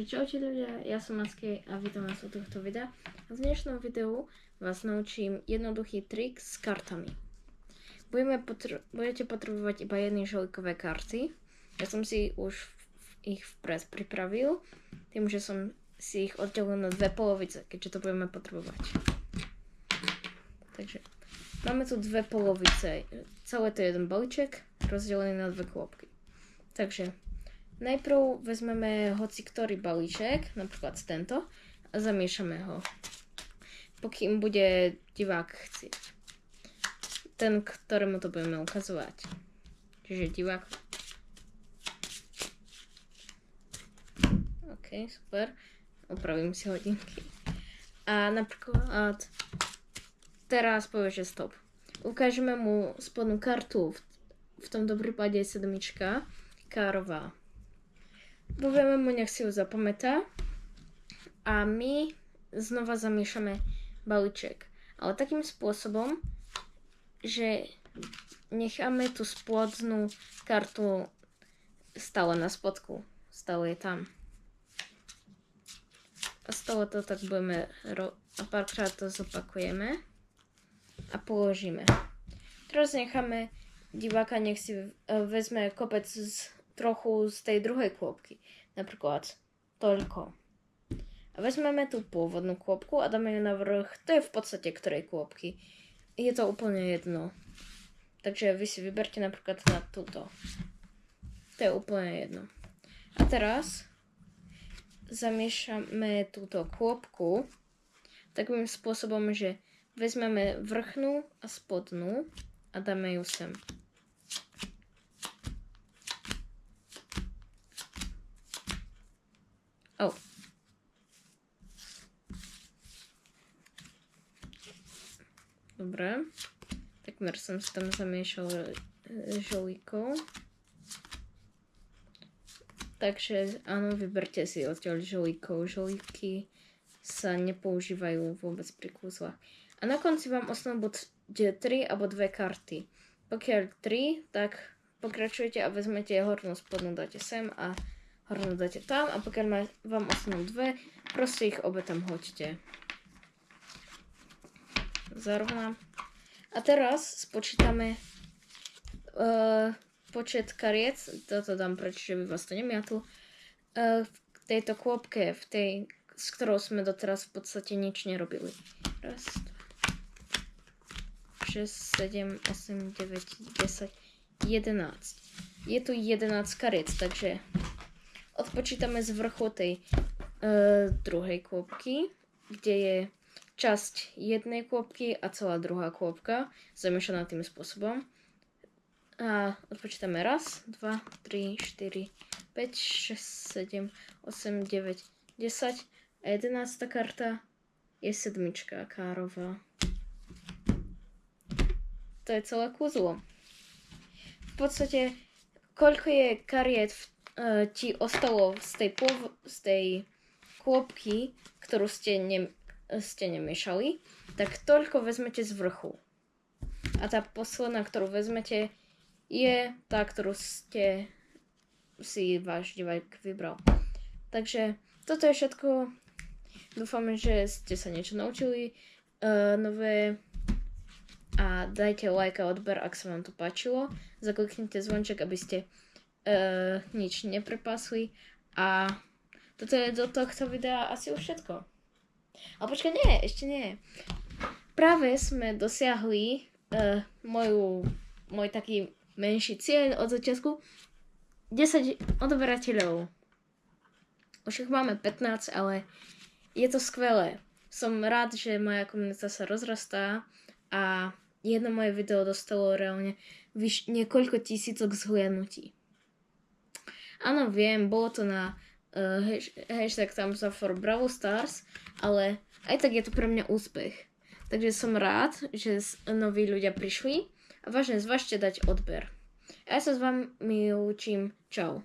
Čaute ľudia, ja som Maskej a vítam vás u tohto videa. V dnešnom videu vás naučím jednoduchý trik s kartami. Budete potrebovať iba jedny žolíkové karty. Ja som si už ich vpred pripravil, tým, že som si ich oddelil na dve polovice, keďže to budeme potrebovať. Takže máme tu dve polovice, celé to je jeden balíček, rozdelený na dve kôpky. Takže najprv vezmeme hoci ktorý balíček, napríklad tento, a zamiešame ho, pokým bude divák chcieť. Ten, ktorému to budeme ukazovať. Čiže divák. OK, super. Opravím si hodinky. A napríklad teraz povie, že stop. Ukážeme mu spodnú kartu, v tomto prípade je sedmička, kárová. Povieme mu, nech si ju zapamätá a my znova zamiešame balíček. Ale takým spôsobom, že necháme tú spodnú kartu stále na spodku. Stále je tam. A stále to tak budeme a párkrát to zopakujeme a položíme. Teraz necháme diváka, nech si vezme kopec trochu z tej druhej kôpky. Napríklad toľko. A vezmeme tú pôvodnú kôpku a dáme ju na vrch. To je v podstate ktorej kôpky. Je to úplne jedno. Takže vy si vyberte napríklad na túto. To je úplne jedno. A teraz zamiešame túto kôpku takým spôsobom, že vezmeme vrchnú a spodnú a dáme ju sem. Oh. Dobre. Takmer som si tam zamiešal žolíkov. Takže áno, vyberte si odtiaľ žolíkov. Žolíky sa nepoužívajú vôbec pri kúzlach. A na konci vám ostanú buď 3 alebo 2 karty. Pokiaľ 3, tak pokračujete a vezmete hornú spodnú, dáte sem a hornú dáte tam a pokiaľ vám ostanú 2, proste ich obe tam hoďte. Zarovnám. A teraz spočítame počet kariet, toto dám preč, že by vás to nemiatlo, v tejto kôpke, s ktorou sme doteraz v podstate nič nerobili. 1, 2, 6, 7, 8, 9, 10, 11. Je tu 11 kariet, takže odpočítame z vrchu tej druhej kôpky, kde je časť jednej kôpky a celá druhá kôpka, zamiešaná tým spôsobom. A odpočítame 1, 2, 3, 4, 5, 6, 7, 8, 9, 10 a 11. karta je sedmička kárová. To je celé kúzlo. V podstate, koľko je kariet ti ostalo z tej kôpky, ktorú ste nemiešali, tak toľko vezmete z vrchu. A tá posledná, ktorú vezmete, je tá, ktorú ste si váš divák vybral. Takže toto je všetko. Dúfam, že ste sa niečo naučili nové. A dajte like a odber, ak sa vám to páčilo. Zakliknite zvonček, aby ste nič neprepásli. A toto je do tohto videa asi už všetko. Ale počkaj, nie, ešte nie. Práve sme dosiahli môj taký menší cieľ od začiatku. 10 odberateľov. Už ich máme 15, ale je to skvelé. Som rád, že moja komunita sa rozrastá a jedno moje video dostalo reálne niekoľko tisícok zhliadnutí. Áno, viem, bolo to na hashtag tam for Bravo Stars, ale aj tak je to pre mňa úspech. Takže som rád, že noví ľudia prišli a vážne zvažte dať odber. A ja sa s vami učím. Čau.